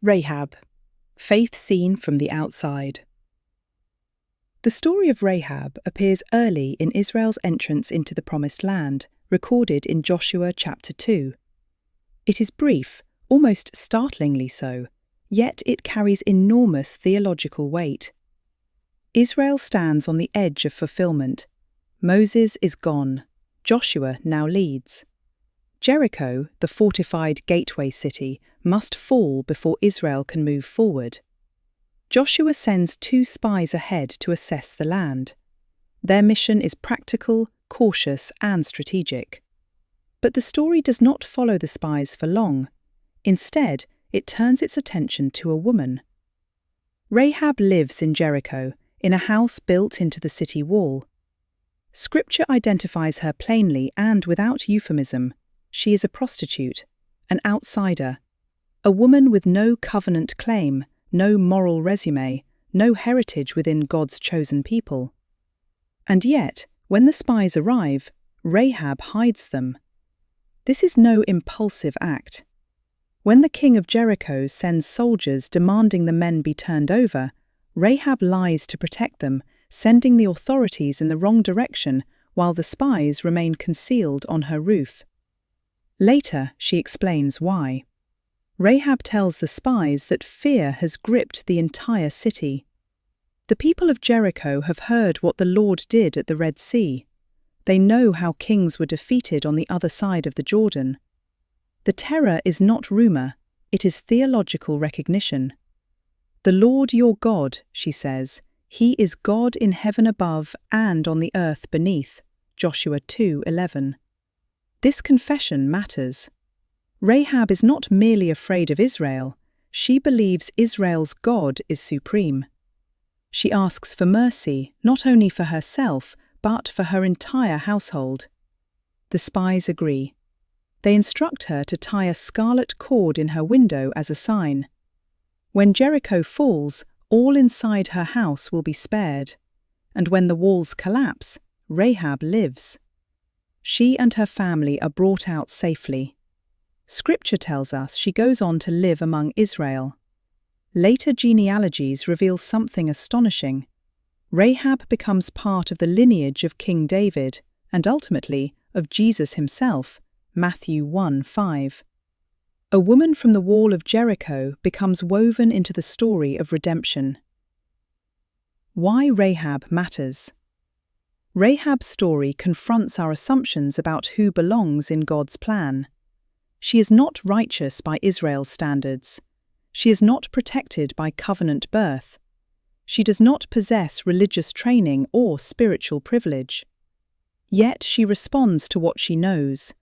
Rahab, faith seen from the outside. The story of Rahab appears early in Israel's entrance into the Promised Land, recorded in Joshua chapter 2. It is brief, almost startlingly so, yet it carries enormous theological weight. Israel stands on the edge of fulfillment. Moses is gone. Joshua now leads. Jericho, the fortified gateway city, must fall before Israel can move forward. Joshua sends 2 spies ahead to assess the land. Their mission is practical, cautious, and strategic. But the story does not follow the spies for long. Instead, it turns its attention to a woman. Rahab lives in Jericho, in a house built into the city wall. Scripture identifies her plainly and without euphemism. She is a prostitute, an outsider, a woman with no covenant claim, no moral resume, no heritage within God's chosen people. And yet, when the spies arrive, Rahab hides them. This is no impulsive act. When the king of Jericho sends soldiers demanding the men be turned over, Rahab lies to protect them, sending the authorities in the wrong direction while the spies remain concealed on her roof. Later, she explains why. Rahab tells the spies that fear has gripped the entire city. The people of Jericho have heard what the Lord did at the Red Sea. They know how kings were defeated on the other side of the Jordan. The terror is not rumor, it is theological recognition. "The Lord your God," she says, "He is God in heaven above and on the earth beneath." Joshua 2:11. This confession matters. Rahab is not merely afraid of Israel, she believes Israel's God is supreme. She asks for mercy, not only for herself, but for her entire household. The spies agree. They instruct her to tie a scarlet cord in her window as a sign. When Jericho falls, all inside her house will be spared, and when the walls collapse, Rahab lives. She and her family are brought out safely. Scripture tells us she goes on to live among Israel. Later genealogies reveal something astonishing. Rahab becomes part of the lineage of King David, and ultimately of Jesus himself, Matthew 1:5. A woman from the wall of Jericho becomes woven into the story of redemption. Why Rahab matters. Rahab's story confronts our assumptions about who belongs in God's plan. She is not righteous by Israel's standards. She is not protected by covenant birth. She does not possess religious training or spiritual privilege. Yet she responds to what she knows.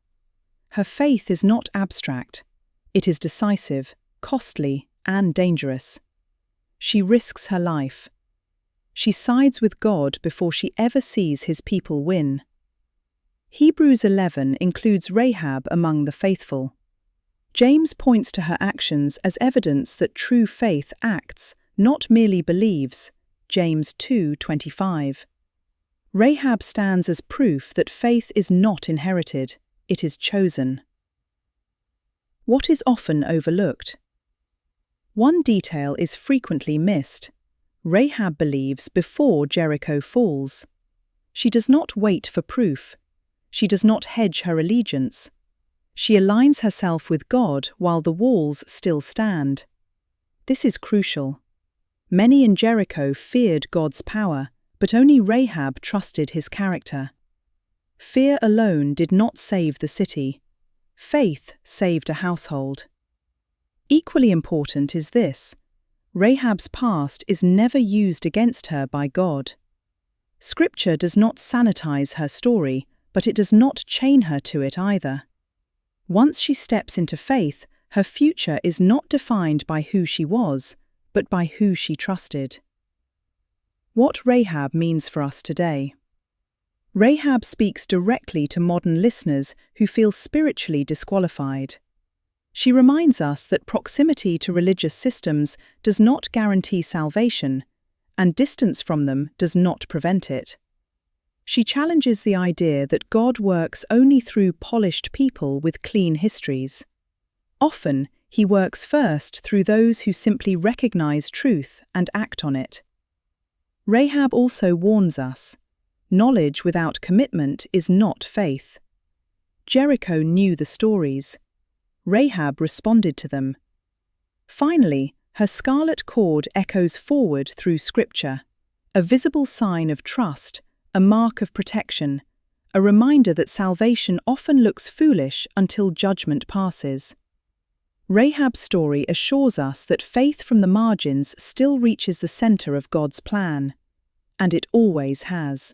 Her faith is not abstract. It is decisive, costly, and dangerous. She risks her life. She sides with God before she ever sees his people win. Hebrews 11 includes Rahab among the faithful. James points to her actions as evidence that true faith acts, not merely believes. James 2:25. Rahab stands as proof that faith is not inherited, it is chosen. What is often overlooked? One detail is frequently missed. Rahab believes before Jericho falls. She does not wait for proof. She does not hedge her allegiance. She aligns herself with God while the walls still stand. This is crucial. Many in Jericho feared God's power, but only Rahab trusted his character. Fear alone did not save the city. Faith saved a household. Equally important is this: Rahab's past is never used against her by God. Scripture does not sanitize her story, but it does not chain her to it either. Once she steps into faith, her future is not defined by who she was, but by who she trusted. What Rahab means for us today. Rahab speaks directly to modern listeners who feel spiritually disqualified. She reminds us that proximity to religious systems does not guarantee salvation, and distance from them does not prevent it. She challenges the idea that God works only through polished people with clean histories. Often, He works first through those who simply recognize truth and act on it. Rahab also warns us, knowledge without commitment is not faith. Jericho knew the stories. Rahab responded to them. Finally, her scarlet cord echoes forward through Scripture, a visible sign of trust, a mark of protection, a reminder that salvation often looks foolish until judgment passes. Rahab's story assures us that faith from the margins still reaches the center of God's plan, and it always has.